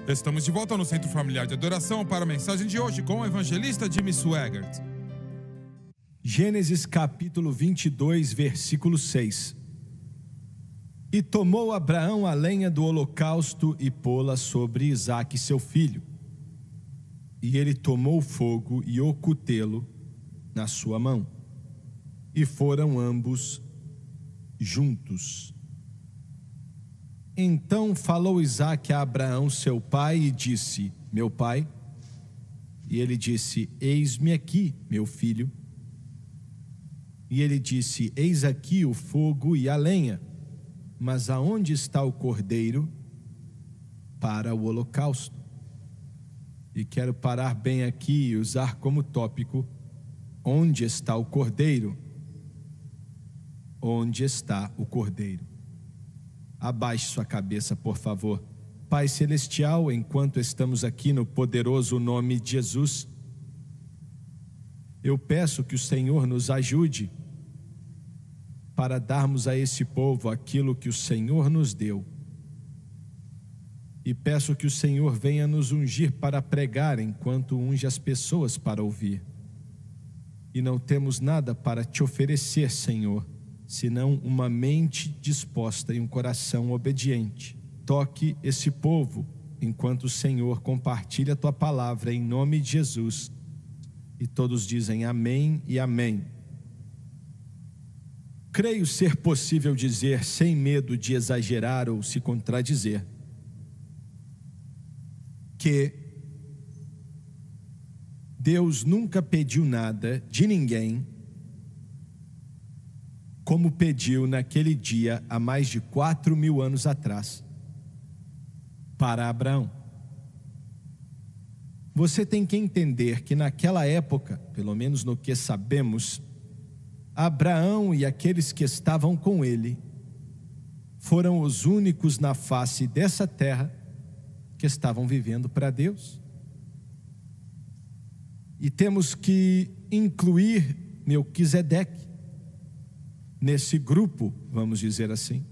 Estamos de volta no Centro Familiar de Adoração para a mensagem de hoje com o evangelista Jimmy Swaggart. Gênesis capítulo 22, versículo 6. E tomou Abraão a lenha do holocausto e pô-la sobre Isaque seu filho. E ele tomou o fogo e o cutelo na sua mão. E foram ambos juntos. Então falou Isaque a Abraão seu pai e disse: meu pai. E ele disse: eis-me aqui, meu filho. E ele disse: eis aqui o fogo e a lenha, mas aonde está o cordeiro para o holocausto? E quero parar bem aqui e usar como tópico: onde está o cordeiro? Onde está o cordeiro? Abaixe sua cabeça, por favor. Pai Celestial, enquanto estamos aqui no poderoso nome de Jesus, eu peço que o Senhor nos ajude para darmos a esse povo aquilo que o Senhor nos deu. E peço que o Senhor venha nos ungir para pregar enquanto unge as pessoas para ouvir. E não temos nada para te oferecer, Senhor, senão uma mente disposta e um coração obediente. Toque esse povo enquanto o Senhor compartilha a tua palavra em nome de Jesus. E todos dizem amém e amém. Creio ser possível dizer, sem medo de exagerar ou se contradizer, que Deus nunca pediu nada de ninguém como pediu naquele dia, há mais de 4.000 anos atrás, para Abraão. Você tem que entender que naquela época, pelo menos no que sabemos, Abraão e aqueles que estavam com ele foram os únicos na face dessa terra que estavam vivendo para Deus. E temos que incluir Melquisedeque nesse grupo, vamos dizer assim.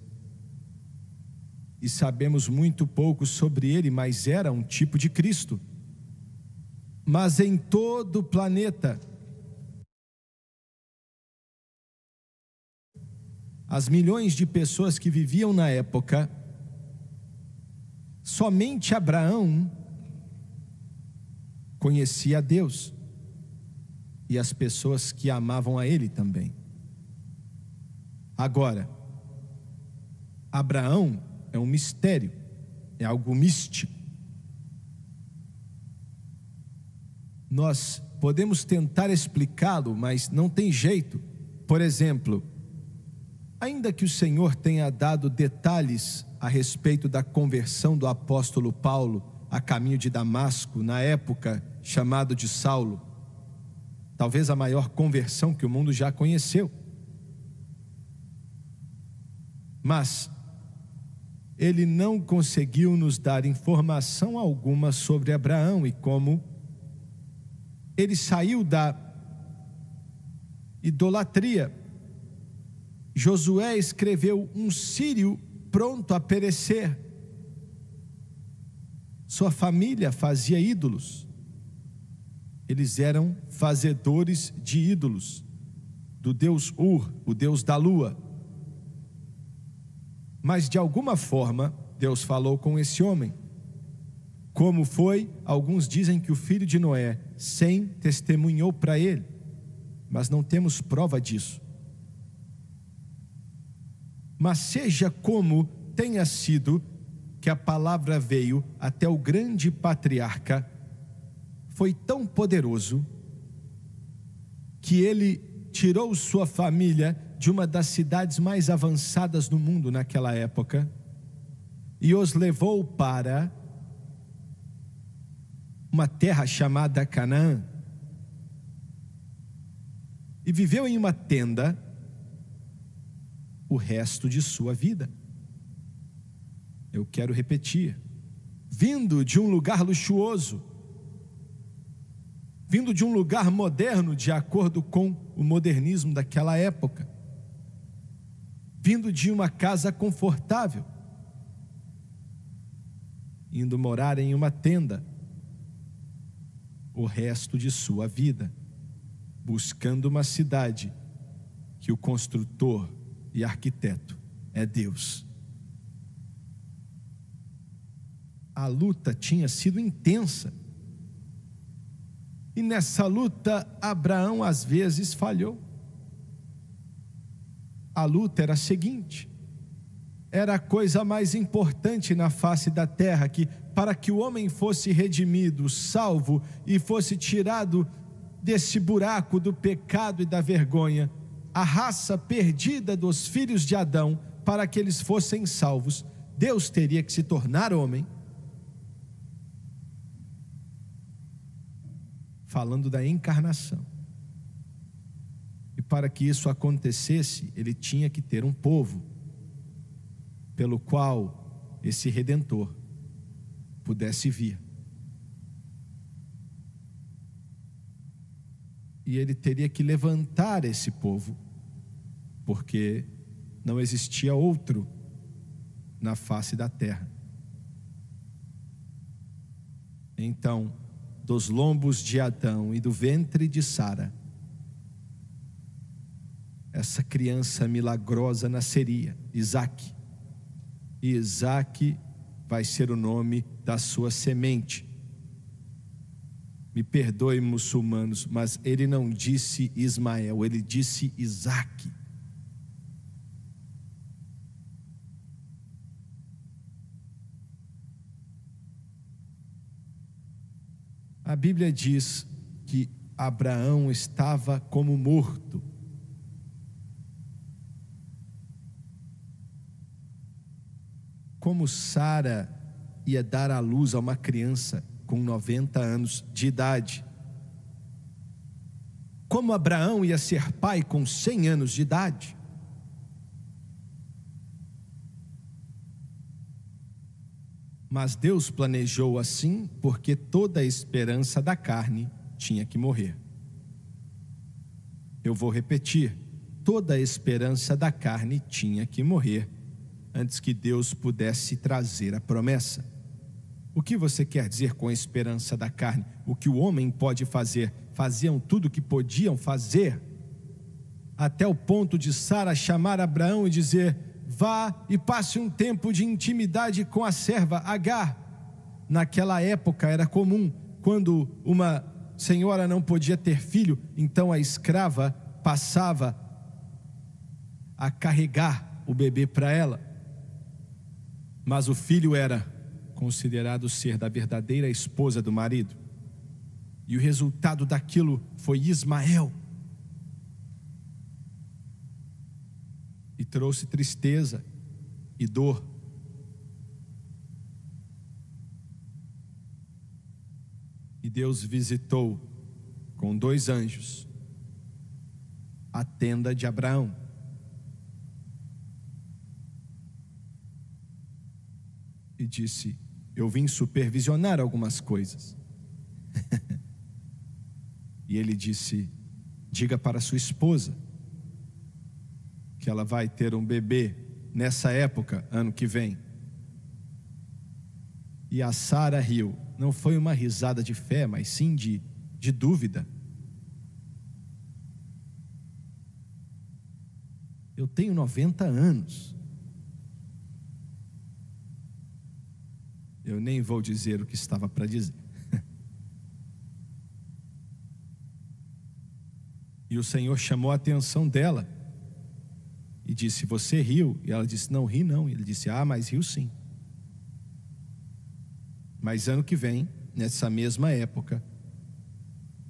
E sabemos muito pouco sobre ele, mas era um tipo de Cristo. Mas em todo o planeta, as milhões de pessoas que viviam na época, somente Abraão conhecia a Deus e as pessoas que amavam a ele também. Agora, Abraão é um mistério, é algo místico. Nós podemos tentar explicá-lo, mas não tem jeito. Por exemplo, ainda que o Senhor tenha dado detalhes a respeito da conversão do apóstolo Paulo a caminho de Damasco, na época chamado de Saulo, talvez a maior conversão que o mundo já conheceu. Mas ele não conseguiu nos dar informação alguma sobre Abraão e como ele saiu da idolatria. Josué escreveu um sírio pronto a perecer. Sua família fazia ídolos. Eles eram fazedores de ídolos, do deus Ur, o deus da lua. Mas de alguma forma, Deus falou com esse homem. Como foi? Alguns dizem que o filho de Noé, Sem, testemunhou para ele, mas não temos prova disso. Mas seja como tenha sido, que a palavra veio até o grande patriarca, foi tão poderoso, que ele tirou sua família de uma das cidades mais avançadas do mundo naquela época e os levou para uma terra chamada Canaã e viveu em uma tenda o resto de sua vida. Eu quero repetir: vindo de um lugar luxuoso, vindo de um lugar moderno de acordo com o modernismo daquela época, vindo de uma casa confortável, indo morar em uma tenda o resto de sua vida, buscando uma cidade que o construtor e arquiteto é Deus. A luta tinha sido intensa. E nessa luta, Abraão às vezes falhou. A luta era a seguinte: era a coisa mais importante na face da terra, que para que o homem fosse redimido, salvo e fosse tirado desse buraco do pecado e da vergonha, a raça perdida dos filhos de Adão, para que eles fossem salvos, Deus teria que se tornar homem. Falando da encarnação. E para que isso acontecesse, ele tinha que ter um povo pelo qual esse Redentor pudesse vir. E ele teria que levantar esse povo, porque não existia outro na face da terra. Então, dos lombos de Adão e do ventre de Sara, essa criança milagrosa nasceria, Isaque. E Isaque vai ser o nome da sua semente. Me perdoem, muçulmanos, mas ele não disse Ismael, ele disse Isaque. A Bíblia diz que Abraão estava como morto. Como Sara ia dar à luz a uma criança com 90 anos de idade. Como Abraão ia ser pai com 100 anos de idade. Mas Deus planejou assim porque toda a esperança da carne tinha que morrer. Eu vou repetir, toda a esperança da carne tinha que morrer antes que Deus pudesse trazer a promessa. O que você quer dizer com a esperança da carne? O que o homem pode fazer? Faziam tudo o que podiam fazer, até o ponto de Sara chamar Abraão e dizer: vá e passe um tempo de intimidade com a serva Agar. Naquela época era comum, quando uma senhora não podia ter filho, então a escrava passava a carregar o bebê para ela. Mas o filho era considerado ser da verdadeira esposa do marido. E o resultado daquilo foi Ismael. E trouxe tristeza e dor. E Deus visitou com 2 anjos a tenda de Abraão. E disse: eu vim supervisionar algumas coisas. E ele disse: diga para sua esposa que ela vai ter um bebê nessa época, ano que vem. E a Sara riu. Não foi uma risada de fé, mas sim de dúvida. Eu tenho 90 anos. Eu nem vou dizer o que estava para dizer. E o Senhor chamou a atenção dela e disse: você riu? E ela disse: não ri não. E ele disse: mas riu sim. Mas ano que vem, nessa mesma época,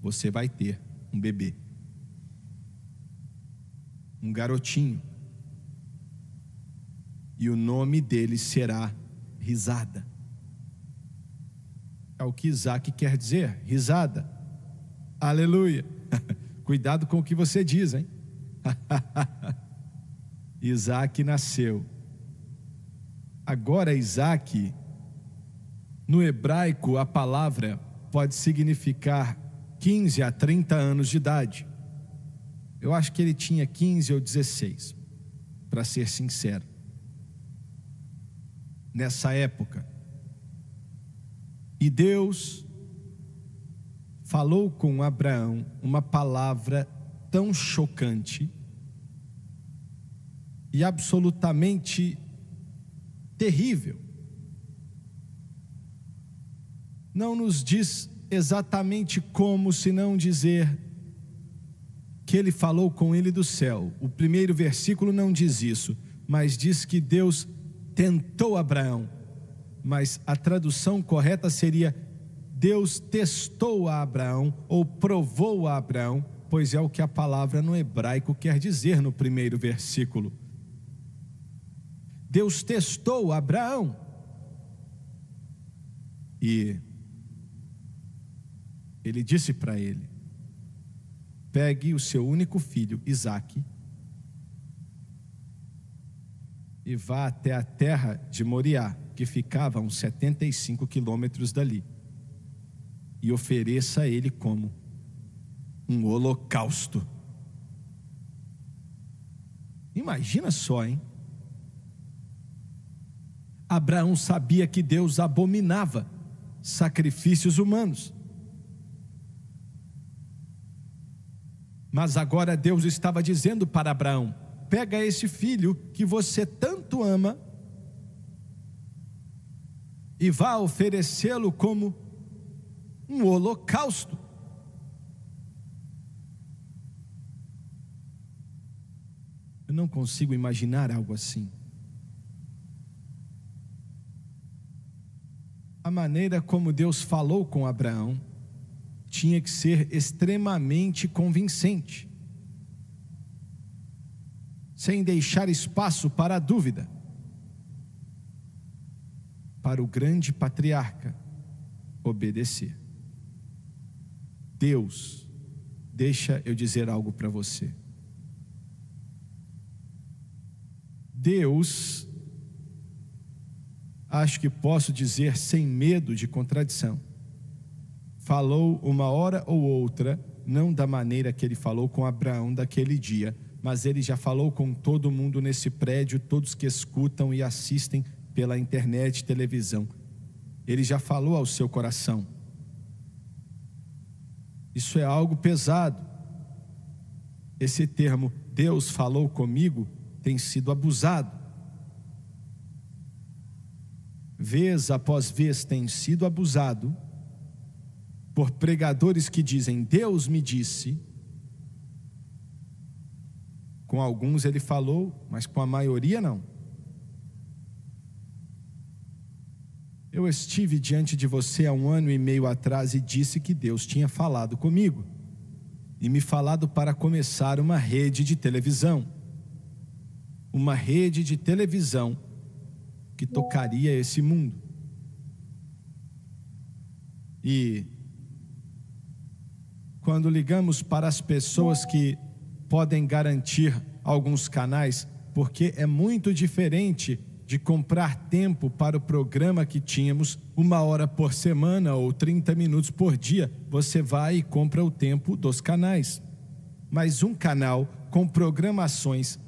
você vai ter um bebê, um garotinho, e o nome dele será Risada. É o que Isaque quer dizer, risada. Aleluia. Cuidado com o que você diz, hein? Isaque nasceu. Agora Isaque, no hebraico, a palavra pode significar 15 a 30 anos de idade. Eu acho que ele tinha 15 ou 16, para ser sincero. Nessa época, E Deus falou com Abraão uma palavra tão chocante e absolutamente terrível. Não nos diz exatamente como, se não dizer que ele falou com ele do céu. O primeiro versículo não diz isso, mas diz que Deus tentou Abraão. Mas a tradução correta seria: Deus testou a Abraão ou provou a Abraão, pois é o que a palavra no hebraico quer dizer no primeiro versículo. Deus testou Abraão e ele disse para ele: pegue o seu único filho, Isaque, e vá até a terra de Moriá, que ficava a uns 75 quilômetros dali, e ofereça a ele como um holocausto. Imagina só, hein? Abraão sabia que Deus abominava sacrifícios humanos. Mas agora Deus estava dizendo para Abraão: pega esse filho que você tanto ama e vá oferecê-lo como um holocausto. Eu não consigo imaginar algo assim. A maneira como Deus falou com Abraão tinha que ser extremamente convincente, sem deixar espaço para a dúvida, para o grande patriarca obedecer. Deus, deixa eu dizer algo para você. Deus, acho que posso dizer sem medo de contradição, falou uma hora ou outra, não da maneira que ele falou com Abraão daquele dia, mas ele já falou com todo mundo nesse prédio, todos que escutam e assistem pela internet e televisão. Ele já falou ao seu coração. Isso é algo pesado. Esse termo, Deus falou comigo, tem sido abusado. Vez após vez tem sido abusado por pregadores que dizem: Deus me disse. Com alguns ele falou, mas com a maioria não. Eu estive diante de você há 1 ano e meio atrás e disse que Deus tinha falado comigo e me falado para começar uma rede de televisão. Uma rede de televisão que tocaria esse mundo. E quando ligamos para as pessoas que podem garantir alguns canais, porque é muito diferente de comprar tempo para o programa que tínhamos 1 hora por semana ou 30 minutos por dia. Você vai e compra o tempo dos canais. Mas um canal com programações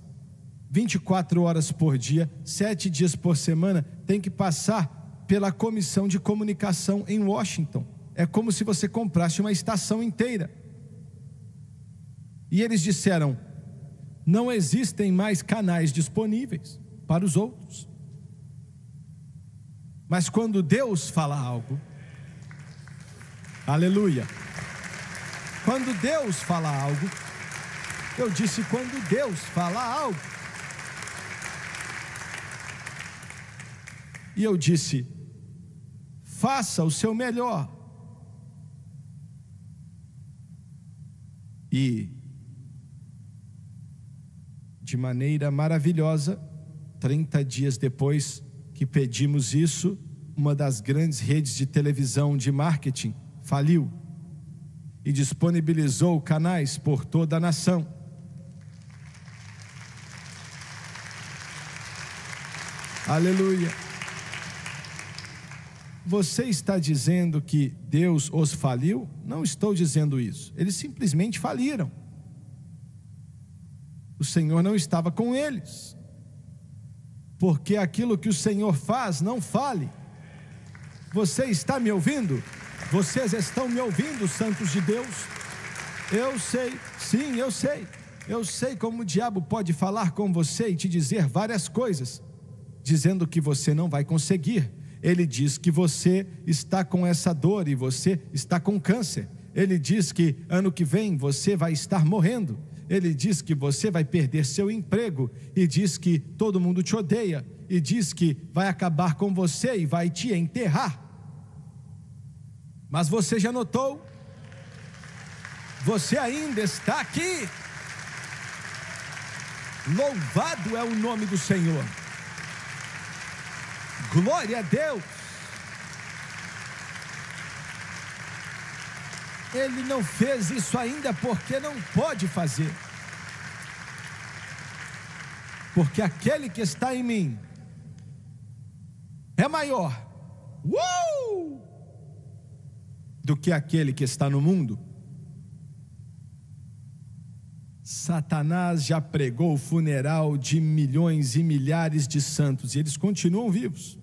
24 horas por dia, 7 dias por semana, tem que passar pela comissão de comunicação em Washington. É como se você comprasse uma estação inteira. E eles disseram: não existem mais canais disponíveis para os outros. Mas quando Deus fala algo, aleluia, quando Deus fala algo, eu disse quando Deus fala algo, e eu disse: faça o seu melhor. E de maneira maravilhosa, 30 dias depois que pedimos isso, uma das grandes redes de televisão de marketing faliu e disponibilizou canais por toda a nação. Aleluia. Você está dizendo que Deus os faliu? Não estou dizendo isso. Eles simplesmente faliram. O Senhor não estava com eles, porque aquilo que o Senhor faz não fale. Você está me ouvindo? Vocês estão me ouvindo, santos de Deus? Eu sei, sim, eu sei. Eu sei como o diabo pode falar com você e te dizer várias coisas, dizendo que você não vai conseguir. Ele diz que você está com essa dor e você está com câncer. Ele diz que ano que vem você vai estar morrendo. Ele diz que você vai perder seu emprego e diz que todo mundo te odeia e diz que vai acabar com você e vai te enterrar. Mas você já notou? Você ainda está aqui. Louvado é o nome do Senhor. Glória a Deus. Ele não fez isso ainda porque não pode fazer. Porque aquele que está em mim é maior do que aquele que está no mundo. Satanás já pregou o funeral de milhões e milhares de santos e eles continuam vivos.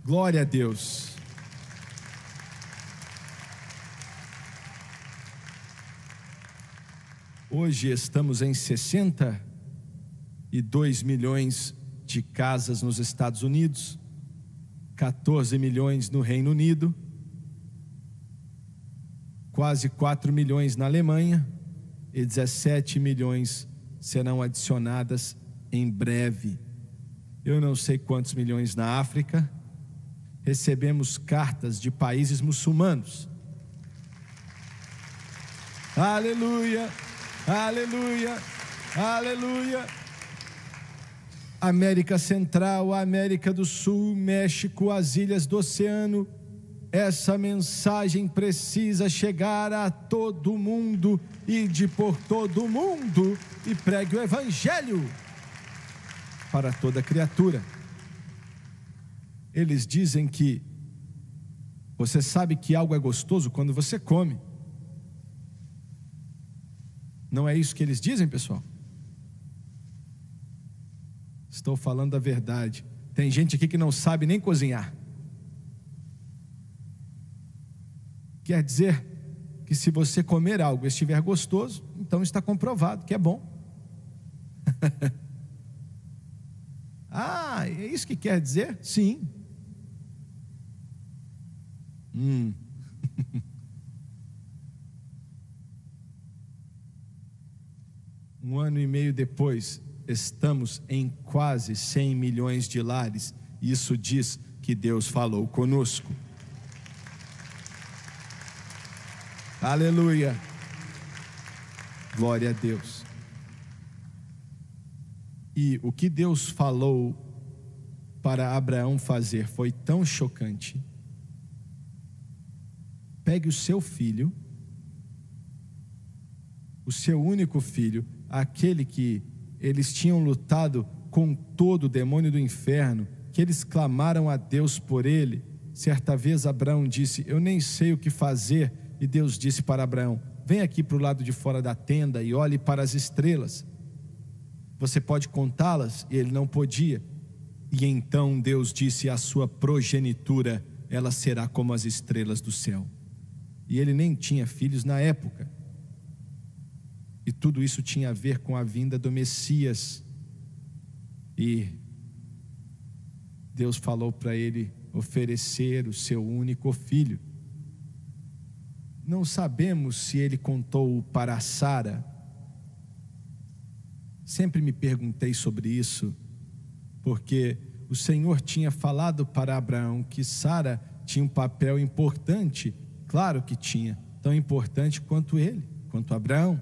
Glória a Deus. Hoje estamos em 62 milhões de casas nos Estados Unidos, 14 milhões no Reino Unido, quase 4 milhões na Alemanha e 17 milhões serão adicionadas em breve. Eu não sei quantos milhões na África. Recebemos cartas de países muçulmanos. Aleluia, aleluia, aleluia. América Central, América do Sul, México, as ilhas do oceano. Essa mensagem precisa chegar a todo mundo. Ide por todo mundo e pregue o evangelho para toda criatura. Eles dizem que você sabe que algo é gostoso quando você come. Não é isso que eles dizem, pessoal? Estou falando a verdade. Tem gente aqui que não sabe nem cozinhar. Quer dizer que se você comer algo e estiver gostoso, então está comprovado que é bom. Ah, é isso que quer dizer? Sim. Um ano e meio depois, estamos em quase 100 milhões de lares. Isso diz que Deus falou conosco. Aleluia. Glória a Deus. E o que Deus falou para Abraão fazer foi tão chocante. Pegue o seu filho, o seu único filho, aquele que eles tinham lutado com todo o demônio do inferno, que eles clamaram a Deus por ele. Certa vez Abraão disse: eu nem sei o que fazer. E Deus disse para Abraão: vem aqui para o lado de fora da tenda e olhe para as estrelas. Você pode contá-las? E ele não podia. E então Deus disse: a sua progenitura, ela será como as estrelas do céu. E ele nem tinha filhos na época. E tudo isso tinha a ver com a vinda do Messias. E Deus falou para ele oferecer o seu único filho. Não sabemos se ele contou para Sara. Sempre me perguntei sobre isso, porque o Senhor tinha falado para Abraão que Sara tinha um papel importante. Claro que tinha, tão importante quanto ele, quanto Abraão.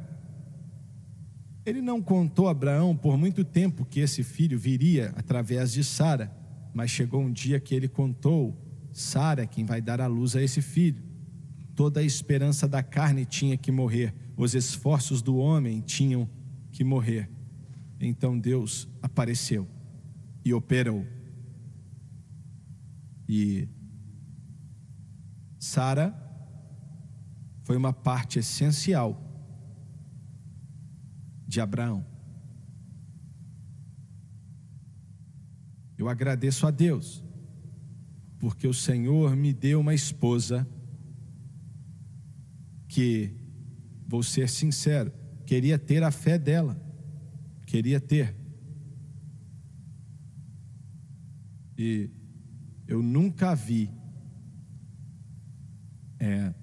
Ele não contou a Abraão por muito tempo que esse filho viria através de Sara, mas chegou um dia que ele contou: Sara é quem vai dar à luz a esse filho. Toda a esperança da carne tinha que morrer, os esforços do homem tinham que morrer. Então Deus apareceu e operou. E Sara foi uma parte essencial de Abraão. Eu agradeço a Deus, porque o Senhor me deu uma esposa que, vou ser sincero, queria ter a fé dela, queria ter. E eu nunca a vi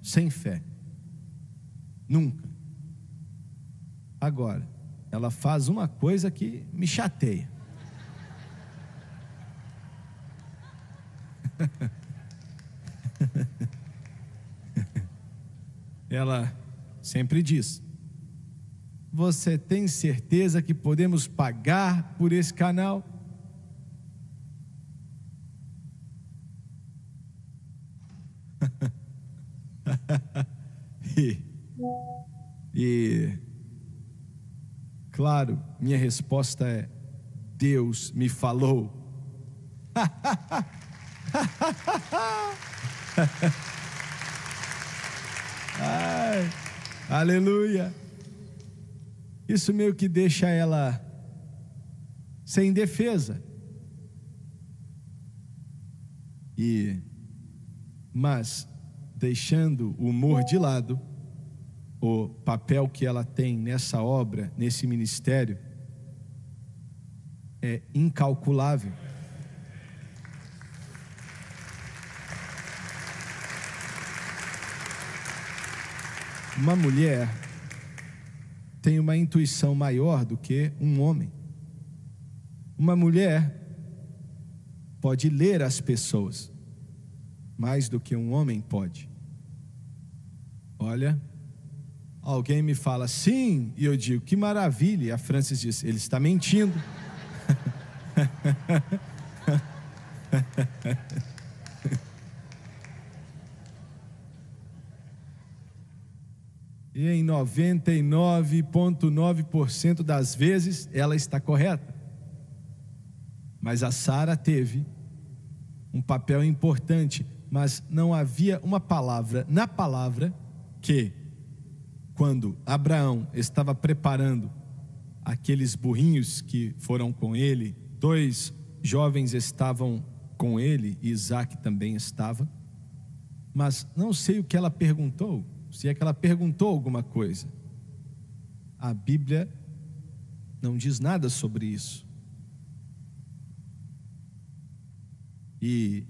sem fé, nunca. Agora, ela faz uma coisa que me chateia. Ela sempre diz: você tem certeza que podemos pagar por esse canal? E claro, minha resposta é: Deus me falou. Ai, aleluia. Isso meio que deixa ela sem defesa. Mas deixando o humor de lado, o papel que ela tem nessa obra, nesse ministério, é incalculável. Uma mulher tem uma intuição maior do que um homem. Uma mulher pode ler as pessoas mais do que um homem pode. Olha, alguém me fala sim, e eu digo que maravilha, e a Francis diz: ele está mentindo. E em 99,9% das vezes ela está correta. Mas a Sara teve um papel importante, mas não havia uma palavra na palavra que, quando Abraão estava preparando aqueles burrinhos que foram com ele, 2 jovens estavam com ele, e Isaac também estava, mas não sei o que ela perguntou, se é que ela perguntou alguma coisa. A Bíblia não diz nada sobre isso. E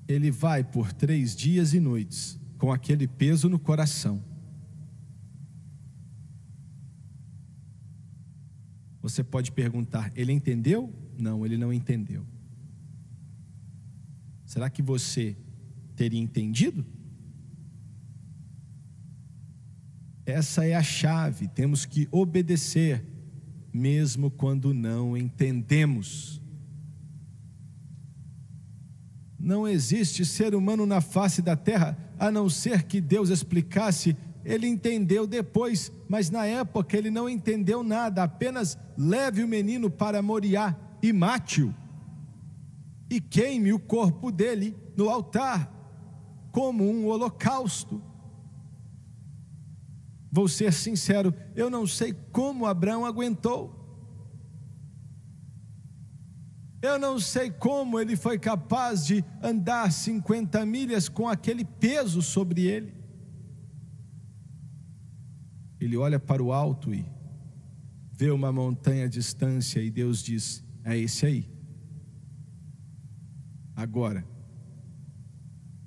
ele vai por 3 dias e noites com aquele peso no coração. Você pode perguntar: ele entendeu? Não, ele não entendeu. Será que você teria entendido? Essa é a chave. Temos que obedecer, mesmo quando não entendemos. Não existe ser humano na face da terra, a não ser que Deus explicasse. Ele entendeu depois, mas na época ele não entendeu nada. Apenas leve o menino para Moriá e mate-o, e queime o corpo dele no altar, como um holocausto. Vou ser sincero, eu não sei como Abraão aguentou. Eu não sei como ele foi capaz de andar 50 milhas com aquele peso sobre ele. Ele olha para o alto e vê uma montanha à distância, e Deus diz: é esse aí. Agora,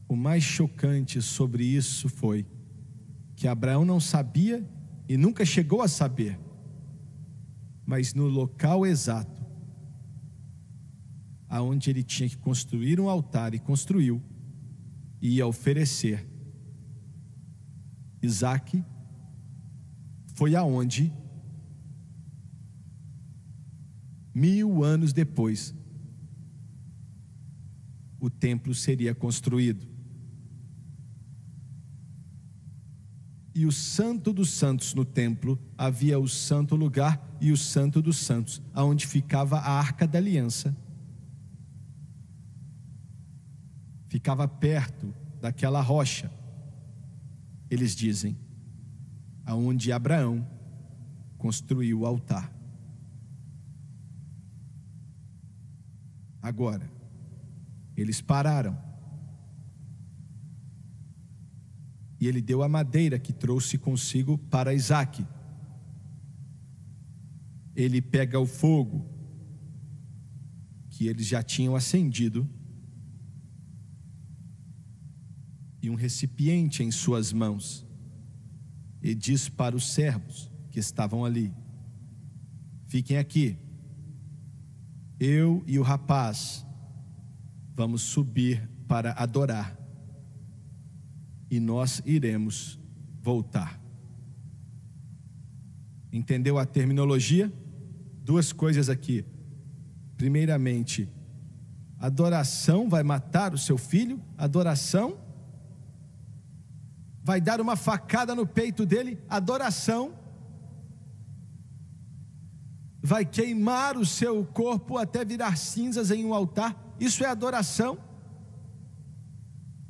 o mais chocante sobre isso foi que Abraão não sabia e nunca chegou a saber, mas no local exato aonde ele tinha que construir um altar, e construiu, e ia oferecer Isaac, foi aonde 1000 anos depois o templo seria construído. E o santo dos santos no templo, havia o santo lugar e o santo dos santos, aonde ficava a arca da aliança. Ficava perto daquela rocha, eles dizem, aonde Abraão construiu o altar. Eles pararam. E ele deu a madeira que trouxe consigo para Isaque. Ele pega o fogo que eles já tinham acendido e um recipiente em suas mãos, e diz para os servos que estavam ali: fiquem aqui, eu e o rapaz vamos subir para adorar, e nós iremos voltar. Entendeu a terminologia? Duas coisas aqui. Primeiramente, adoração vai matar o seu filho, adoração vai dar uma facada no peito dele, adoração vai queimar o seu corpo até virar cinzas em um altar. Isso é adoração.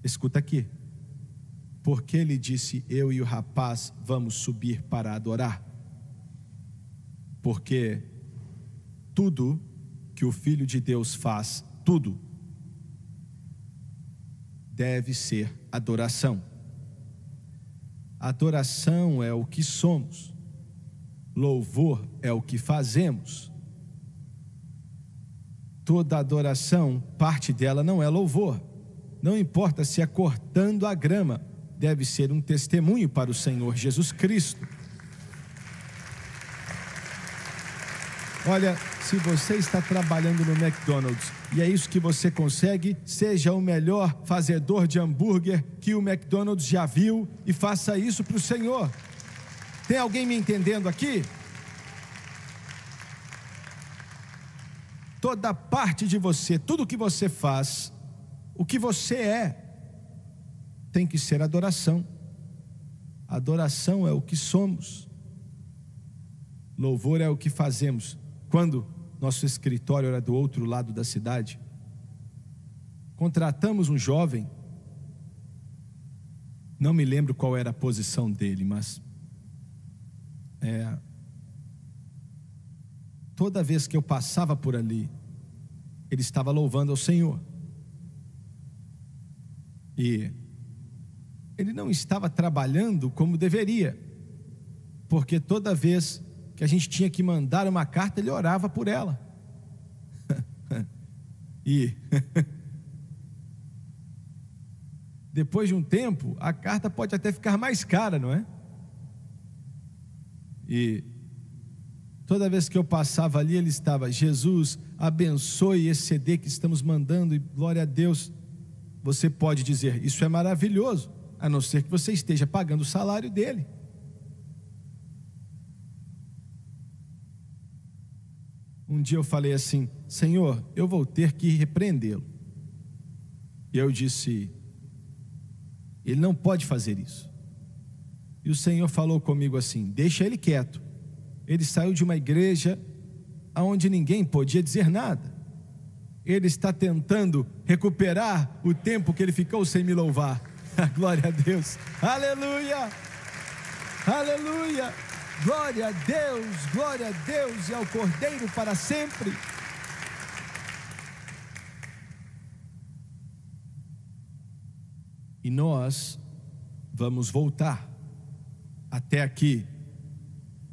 Escuta aqui, porque ele disse: eu e o rapaz vamos subir para adorar. Porque tudo que o Filho de Deus faz, tudo deve ser adoração. Adoração é o que somos, louvor é o que fazemos. Toda adoração, parte dela não é louvor. Não importa se é cortando a grama, deve ser um testemunho para o Senhor Jesus Cristo. Olha, se você está trabalhando no McDonald's e é isso que você consegue, seja o melhor fazedor de hambúrguer que o McDonald's já viu e faça isso para o Senhor. Tem alguém me entendendo aqui? Toda parte de você, tudo que você faz, o que você é, tem que ser adoração. Adoração é o que somos, louvor é o que fazemos. Quando nosso escritório era do outro lado da cidade, contratamos um jovem, não me lembro qual era a posição dele, mas toda vez que eu passava por ali, ele estava louvando ao Senhor. E ele não estava trabalhando como deveria, porque toda vez que a gente tinha que mandar uma carta, ele orava por ela. E depois de um tempo, a carta pode até ficar mais cara, não é? E toda vez que eu passava ali, ele estava: Jesus, abençoe esse CD que estamos mandando, e glória a Deus. Você pode dizer: isso é maravilhoso, a não ser que você esteja pagando o salário dele. Um dia eu falei assim: Senhor, eu vou ter que repreendê-lo. E eu disse: ele não pode fazer isso. E o Senhor falou comigo assim: deixa ele quieto. Ele saiu de uma igreja onde ninguém podia dizer nada. Ele está tentando recuperar o tempo que ele ficou sem me louvar. Glória a Deus, aleluia, aleluia. Glória a Deus e ao Cordeiro para sempre. E nós vamos voltar. Até aqui,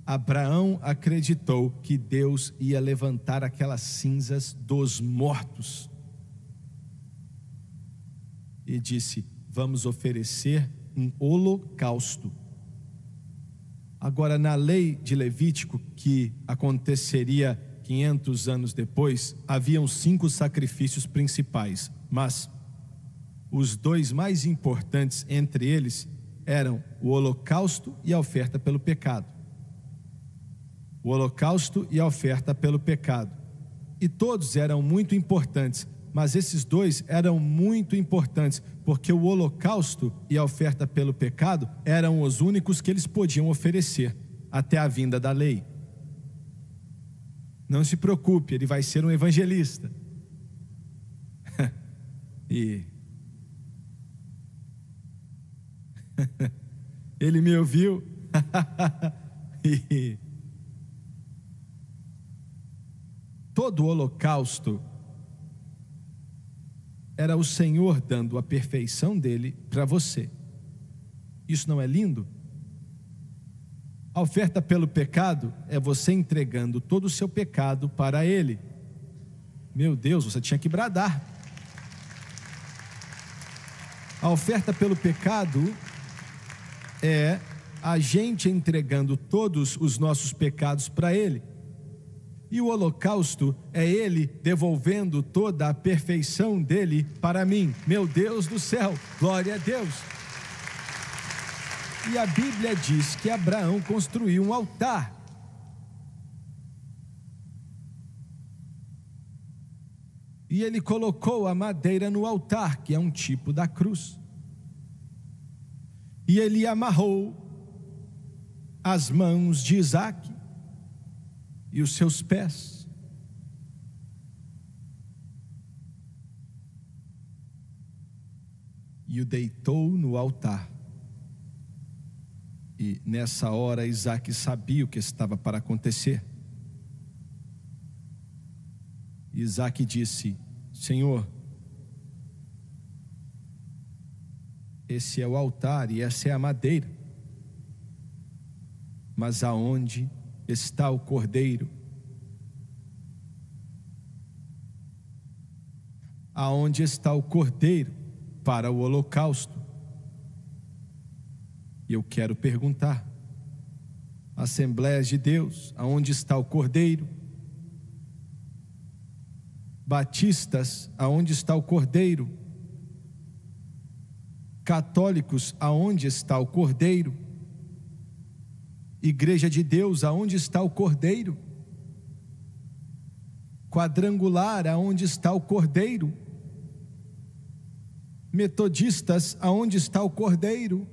Abraão acreditou que Deus ia levantar aquelas cinzas dos mortos. E disse: vamos oferecer um holocausto. Agora, na lei de Levítico, que aconteceria 500 anos depois, haviam 5 sacrifícios principais, mas os 2 mais importantes entre eles eram o holocausto e a oferta pelo pecado. O holocausto e a oferta pelo pecado. E todos eram muito importantes, mas esses 2 eram muito importantes, porque o holocausto e a oferta pelo pecado eram os únicos que eles podiam oferecer até a vinda da lei. Não se preocupe, ele vai ser um evangelista. E ele me ouviu. E todo o holocausto era o Senhor dando a perfeição dele para você. Isso não é lindo? A oferta pelo pecado é você entregando todo o seu pecado para ele. Meu Deus, você tinha que bradar. A oferta pelo pecado é a gente entregando todos os nossos pecados para ele. E o holocausto é ele devolvendo toda a perfeição dele para mim. Meu Deus do céu, glória a Deus. E a Bíblia diz que Abraão construiu um altar. E ele colocou a madeira no altar, que é um tipo da cruz. E ele amarrou as mãos de Isaque e os seus pés. E o deitou no altar. E nessa hora Isaque sabia o que estava para acontecer. Isaque disse: Senhor, esse é o altar e essa é a madeira, mas aonde está o cordeiro? Aonde está o cordeiro para o holocausto? E eu quero perguntar: Assembleias de Deus, aonde está o cordeiro? Batistas, aonde está o cordeiro? Católicos, aonde está o cordeiro? Igreja de Deus, aonde está o cordeiro? Quadrangular, aonde está o cordeiro? Metodistas, aonde está o cordeiro?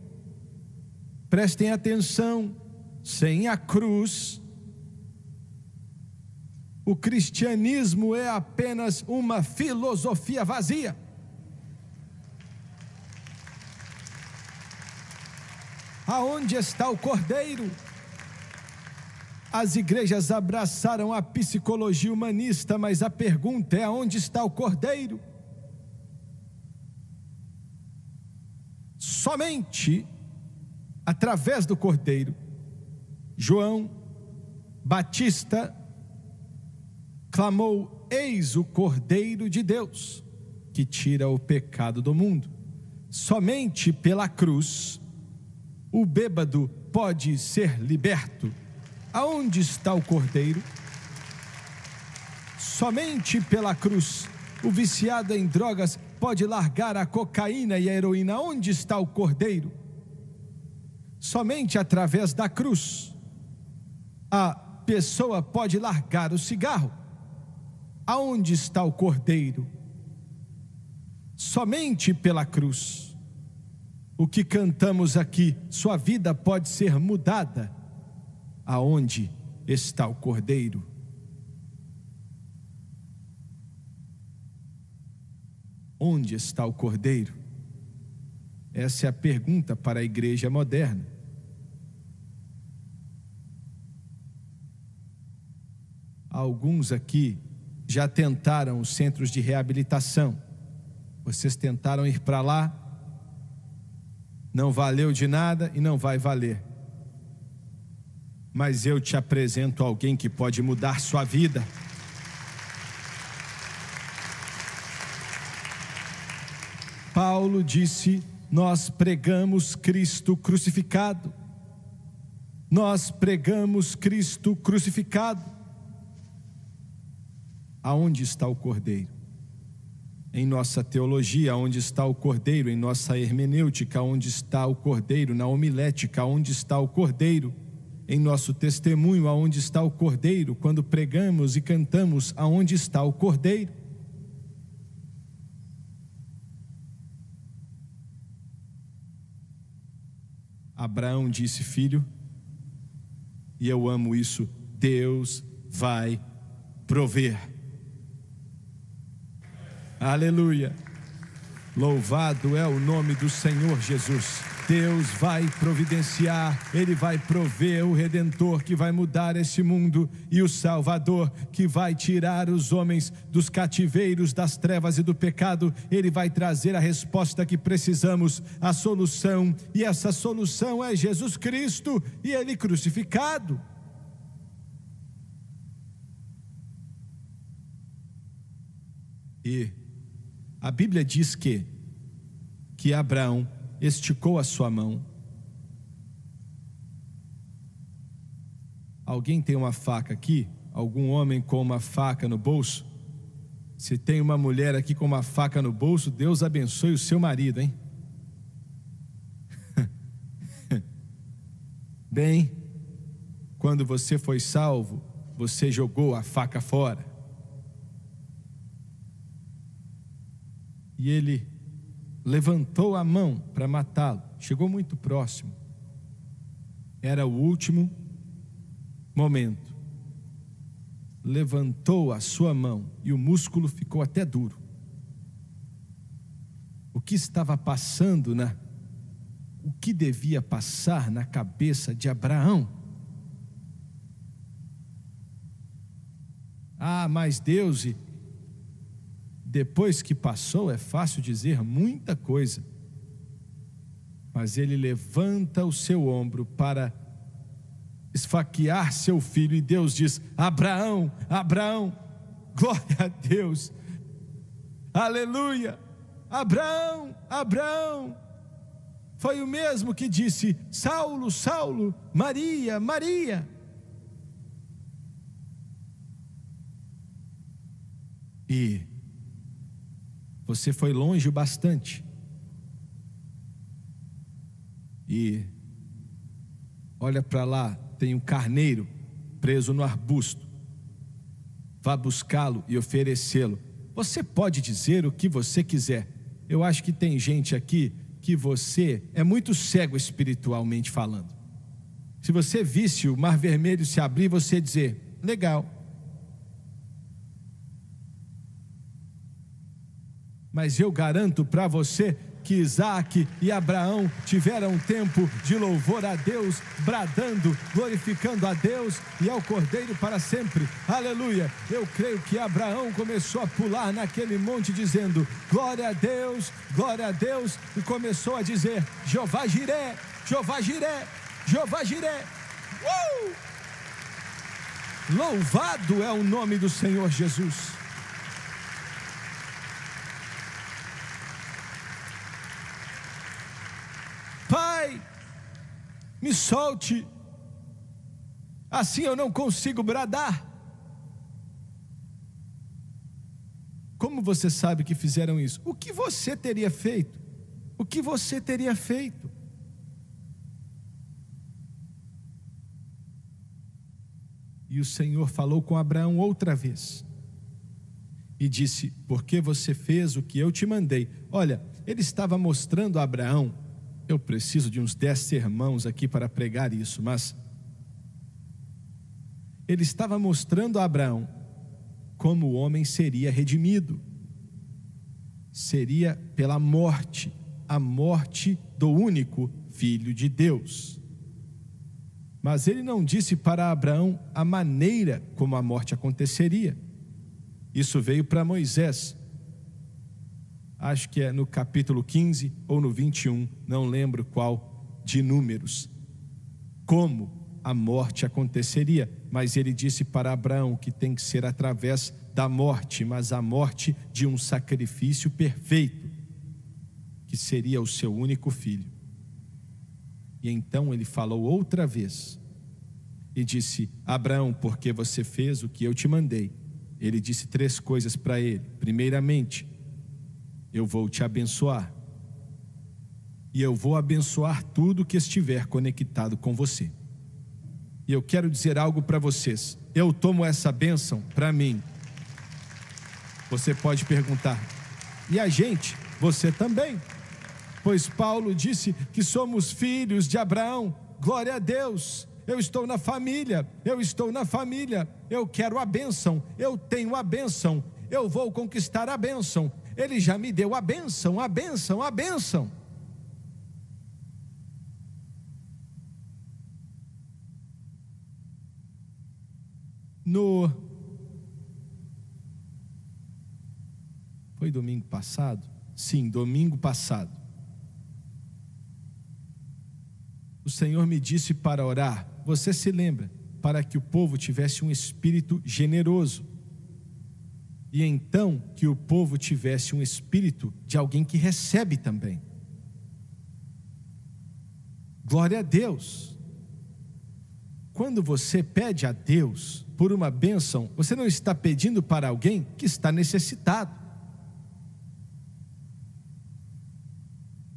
Prestem atenção, sem a cruz, o cristianismo é apenas uma filosofia vazia. Aonde está o cordeiro? As igrejas abraçaram a psicologia humanista, mas a pergunta é: aonde está o cordeiro? Somente através do cordeiro, João Batista clamou: eis o Cordeiro de Deus, que tira o pecado do mundo. Somente pela cruz, o bêbado pode ser liberto. Aonde está o cordeiro? Somente pela cruz, o viciado em drogas pode largar a cocaína e a heroína. Onde está o cordeiro? Somente através da cruz, a pessoa pode largar o cigarro. Aonde está o cordeiro? Somente pela cruz. O que cantamos aqui, sua vida pode ser mudada. Aonde está o cordeiro? Onde está o cordeiro? Essa é a pergunta para a igreja moderna. Alguns aqui já tentaram os centros de reabilitação. Vocês tentaram ir para lá, não valeu de nada e não vai valer. Mas eu te apresento alguém que pode mudar sua vida. Paulo disse: nós pregamos Cristo crucificado. Nós pregamos Cristo crucificado. Aonde está o cordeiro? Em nossa teologia, onde está o cordeiro? Em nossa hermenêutica, onde está o cordeiro? Na homilética, onde está o cordeiro? Em nosso testemunho, aonde está o cordeiro? Quando pregamos e cantamos, aonde está o cordeiro? Abraão disse: filho, e eu amo isso, Deus vai prover. Aleluia. Louvado é o nome do Senhor Jesus. Deus vai providenciar, Ele vai prover o Redentor que vai mudar esse mundo e o Salvador que vai tirar os homens dos cativeiros, das trevas e do pecado. Ele vai trazer a resposta que precisamos, a solução, e essa solução é Jesus Cristo e Ele crucificado. E a Bíblia diz que Abraão esticou a sua mão. Alguém tem uma faca aqui? Algum homem com uma faca no bolso? Se tem uma mulher aqui com uma faca no bolso, Deus abençoe o seu marido, hein? Bem, quando você foi salvo, você jogou a faca fora. E ele levantou a mão para matá-lo. Chegou muito próximo. Era o último momento. Levantou a sua mão e o músculo ficou até duro. O que estava passando o que devia passar na cabeça de Abraão? Mas Deus, depois que passou, é fácil dizer muita coisa. Mas ele levanta o seu ombro para esfaquear seu filho, e Deus diz: Abraão, Abraão, glória a Deus, aleluia, Abraão, Abraão. Foi o mesmo que disse: Saulo, Saulo, Maria, Maria. E você foi longe bastante. E olha para lá, tem um carneiro preso no arbusto. Vá buscá-lo e oferecê-lo. Você pode dizer o que você quiser. Eu acho que tem gente aqui que você é muito cego espiritualmente falando. Se você visse o mar vermelho se abrir, você ia dizer: legal. Mas eu garanto para você que Isaac e Abraão tiveram um tempo de louvor a Deus, bradando, glorificando a Deus e ao Cordeiro para sempre, aleluia. Eu creio que Abraão começou a pular naquele monte dizendo: glória a Deus, e começou a dizer: Jeová Jiré, Jeová Jiré, Jeová Jiré. Louvado é o nome do Senhor Jesus. Pai, me solte, assim eu não consigo bradar. Como você sabe que fizeram isso? O que você teria feito? O que você teria feito? E o Senhor falou com Abraão outra vez e disse: porque você fez o que eu te mandei. Olha, ele estava mostrando a Abraão. Eu preciso de uns 10 sermãos aqui para pregar isso, mas ele estava mostrando a Abraão como o homem seria redimido. Seria pela morte, a morte do único Filho de Deus. Mas ele não disse para Abraão a maneira como a morte aconteceria. Isso veio para Moisés. Acho que é no capítulo 15 ou no 21, não lembro qual de Números, como a morte aconteceria. Mas ele disse para Abraão que tem que ser através da morte, mas a morte de um sacrifício perfeito, que seria o seu único filho. E então ele falou outra vez e disse: Abraão, porque você fez o que eu te mandei. Ele disse 3 coisas para ele. Primeiramente, eu vou te abençoar, e eu vou abençoar tudo que estiver conectado com você. E eu quero dizer algo para vocês. Eu tomo essa bênção para mim. Você pode perguntar: e a gente? Você também? Pois Paulo disse que somos filhos de Abraão. Glória a Deus. Eu estou na família, eu quero a bênção, eu tenho a bênção, eu vou conquistar a bênção. Ele já me deu a bênção, a bênção, a bênção. Foi domingo passado? Sim, domingo passado. O Senhor me disse para orar, você se lembra, para que o povo tivesse um espírito generoso. E então que o povo tivesse um espírito de alguém que recebe também. Glória a Deus. Quando você pede a Deus por uma bênção, você não está pedindo para alguém que está necessitado.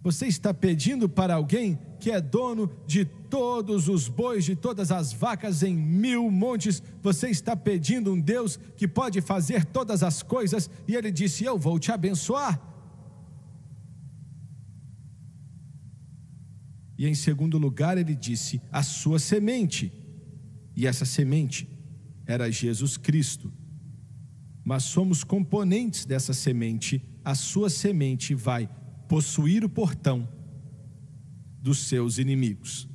Você está pedindo para alguém que é dono de todos os bois, de todas as vacas em 1000 montes. Você está pedindo um Deus que pode fazer todas as coisas, e Ele disse, eu vou te abençoar. E em segundo lugar Ele disse, a sua semente. E essa semente era Jesus Cristo. Mas somos componentes dessa semente. A sua semente vai possuir o portão dos seus inimigos.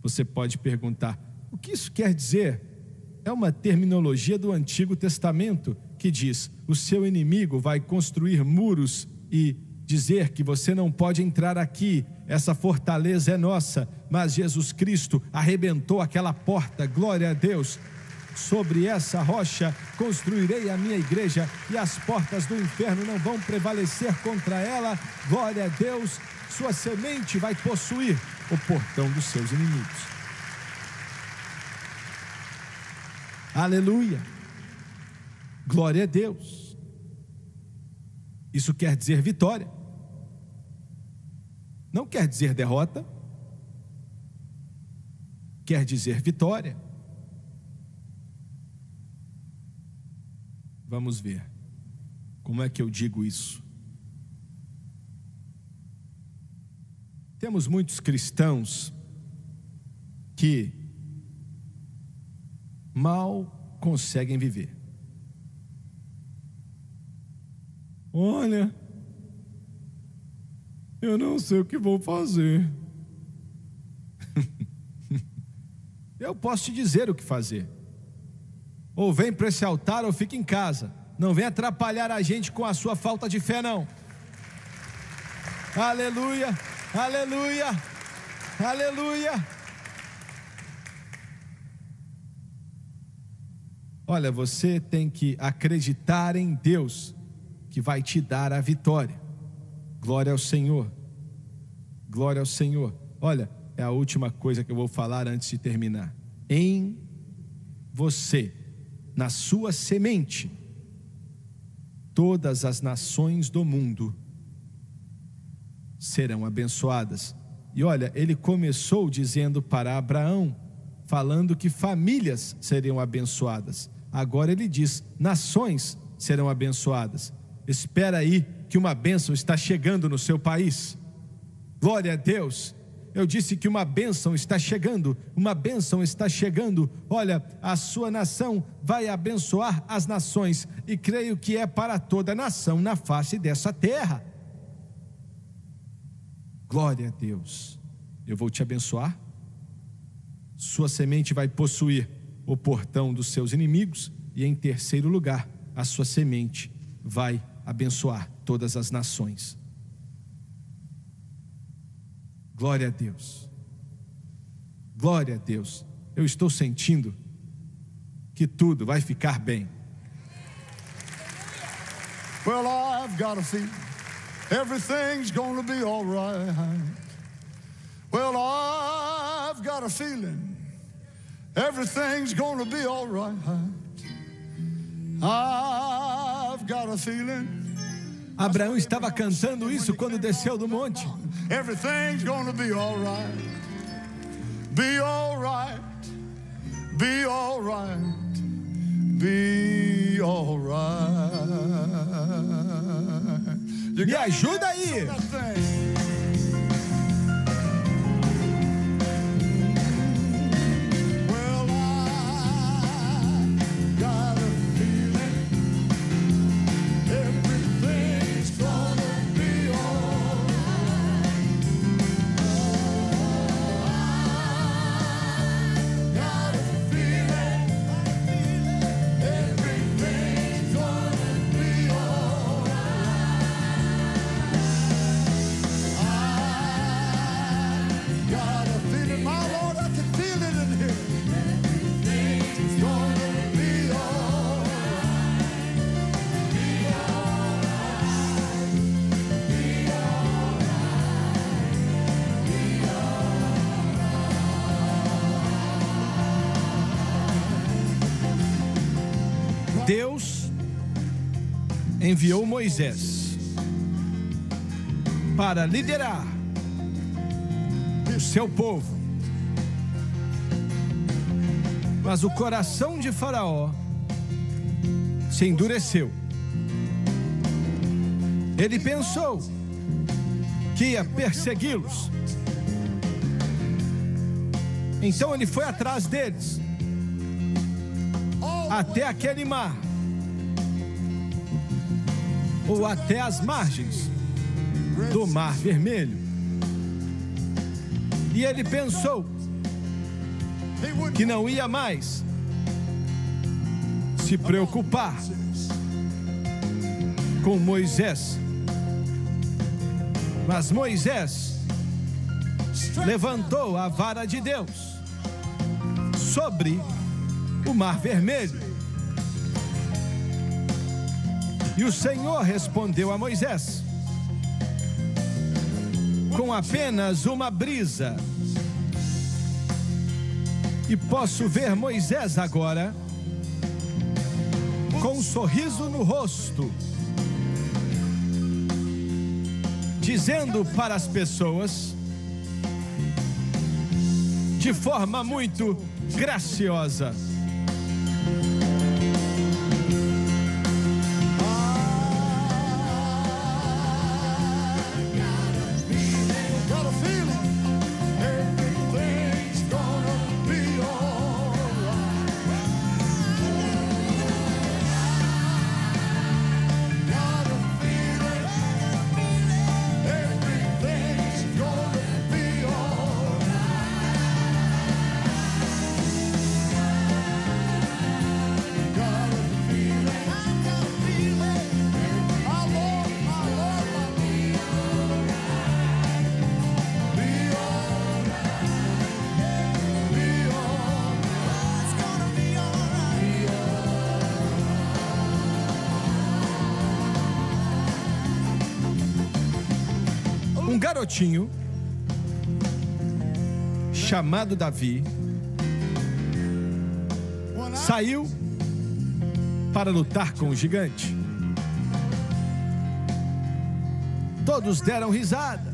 Você pode perguntar, o que isso quer dizer? É uma terminologia do Antigo Testamento que diz, o seu inimigo vai construir muros e dizer que você não pode entrar aqui, essa fortaleza é nossa, mas Jesus Cristo arrebentou aquela porta, glória a Deus. Sobre essa rocha construirei a minha igreja, e as portas do inferno não vão prevalecer contra ela. Glória a Deus. Sua semente vai possuir o portão dos seus inimigos. Aleluia. Glória a Deus. Isso quer dizer vitória. Não quer dizer derrota. Quer dizer vitória. Vamos ver. Como é que eu digo isso? Temos muitos cristãos que mal conseguem viver. Olha, eu não sei o que vou fazer. Eu posso te dizer o que fazer. Ou vem para esse altar ou fica em casa. Não vem atrapalhar a gente com a sua falta de fé, não. Aleluia, aleluia, aleluia. Olha, você tem que acreditar em Deus, que vai te dar a vitória. Glória ao Senhor. Glória ao Senhor. Olha, é a última coisa que eu vou falar antes de terminar. Em você, na sua semente, todas as nações do mundo serão abençoadas. E olha, ele começou dizendo para Abraão, falando que famílias seriam abençoadas. Agora ele diz, nações serão abençoadas. Espera aí que uma bênção está chegando no seu país. Glória a Deus. Eu disse que uma bênção está chegando, uma bênção está chegando. Olha, a sua nação vai abençoar as nações, e creio que é para toda nação na face dessa terra. Glória a Deus. Eu vou te abençoar. Sua semente vai possuir o portão dos seus inimigos, e em terceiro lugar, a sua semente vai abençoar todas as nações. Glória a Deus. Glória a Deus. Eu estou sentindo que tudo vai ficar bem. Well, I've got a feeling everything's gonna be all right. Well, I've got a feeling everything's gonna be all right. I've got a feeling. Abraão estava cantando isso quando desceu do monte. Everything's gonna be all right. Be all right. Be all right. Be all right. Me ajuda aí. Deus enviou Moisés para liderar o seu povo. Mas o coração de Faraó se endureceu. Ele pensou que ia persegui-los. Então ele foi atrás deles, até aquele mar, ou até as margens do Mar Vermelho. E ele pensou que não ia mais se preocupar com Moisés. Mas Moisés levantou a vara de Deus sobre o Mar Vermelho. E o Senhor respondeu a Moisés com apenas uma brisa. E posso ver Moisés agora com um sorriso no rosto, dizendo para as pessoas de forma muito graciosa: um garotinho chamado Davi saiu para lutar com o gigante. Todos deram risada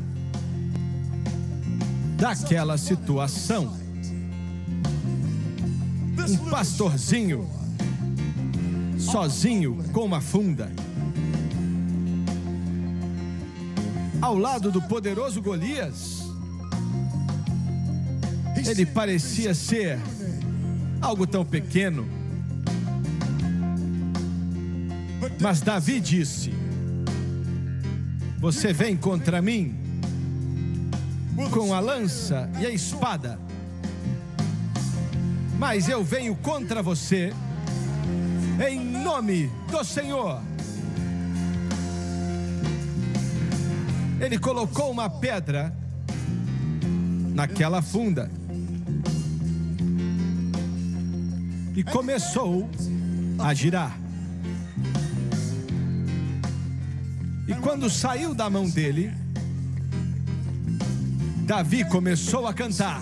daquela situação. Um pastorzinho sozinho com uma funda, ao lado do poderoso Golias. Ele parecia ser algo tão pequeno. Mas Davi disse: você vem contra mim com a lança e a espada, mas eu venho contra você em nome do Senhor. Ele colocou uma pedra naquela funda e começou a girar. E quando saiu da mão dele, Davi começou a cantar: